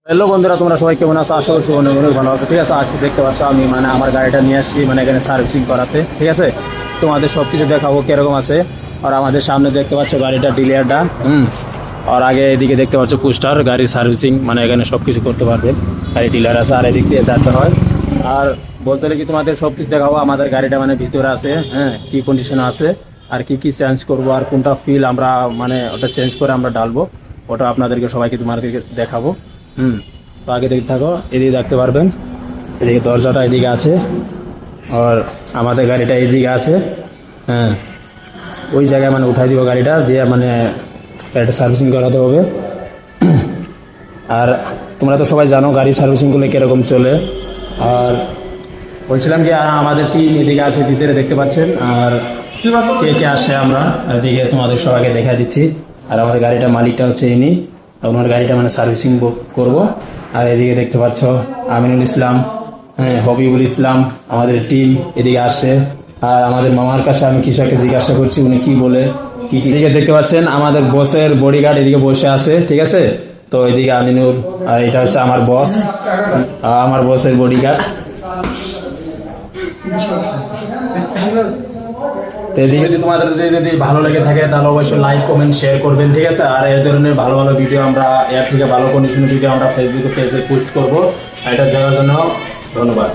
Hello বন্ধুরা, তোমরা সবাই কেমন আছো? আশা করছি অনেক অনেক ভালো আছো। ঠিক আছে, আজকে দেখতে পাচ্ছ আমি আমার গাড়িটা নিয়ে আসছি এখানে সার্ভিসিং করাতে। ঠিক আছে, তোমাদের সব কিছু দেখাবো কিরকম আছে। আর আমাদের সামনে দেখতে পাচ্ছ গাড়িটা ডিলিয়ারটা। আর আগে এদিকে দেখতে পাচ্ছ পোস্টার গাড়ি সার্ভিসিং, এখানে সব কিছু করতে পারবে। গাড়ি ডিলার আছে আর এদিক দিয়ে যেতে হয়। আর বলতে গেলে কি তোমাদের সব কিছু দেখাবো। আমাদের গাড়িটা ভিতরে আছে, কি কন্ডিশনে আছে, আর কি কি চেঞ্জ করবো, আর কোনটা ফিল আমরা ওটা চেঞ্জ করে আমরা ডালবো, ওটা আপনাদেরকে সবাইকে তোমাদেরকে দেখাবো। তো আগে দেখতে থাকো, এদিকে দেখতে পারবেন, এদিকে দরজাটা এদিকে আছে, আর আমাদের গাড়িটা এইদিকে আছে। ওই জায়গায় উঠাই দিব গাড়িটা দিয়ে, গাড়িটা সার্ভিসিং করাতে হবে। আর তোমরা তো সবাই জানো গাড়ি সার্ভিসিং করলে কীরকম চলে। আর বলছিলাম কি, আমাদের টিম এদিকে আছে ভিতরে দেখতে পাচ্ছেন। আর কে কে আসে আমরা এদিকে তোমাদের সবাইকে দেখা দিচ্ছি। আর আমাদের গাড়িটা মালিকটা হচ্ছে ইনি, ওনার গাড়িটা সার্ভিসিং করব। আর এদিকে দেখতে পাচ্ছ আমিনুল ইসলাম, হবিবুল ইসলাম, আমাদের টিম এদিকে আসছে। আর আমাদের মামার কাছে আমি কিছু একটা জিজ্ঞাসা করছি, উনি কি বলে কি কি। এদিকে দেখতে পাচ্ছেন আমাদের বসের বডিগার্ড এদিকে বসে আছে। ঠিক আছে, তো এদিকে আমিনুল, আর এটা হচ্ছে আমার বস, আমার বসের বডিগার্ড। তো এদিকে যদি তোমাদের যদি ভালো লেগে থাকে তাহলে অবশ্যই লাইক কমেন্ট শেয়ার করবেন। ঠিক আছে, আর এই ধরনের ভালো ভালো ভিডিও আমরা এর থেকে ভালো কন্ডিশনের ভিডিও আমরা ফেসবুকে পেজে পোস্ট করবো। এটা জানার জন্য ধন্যবাদ।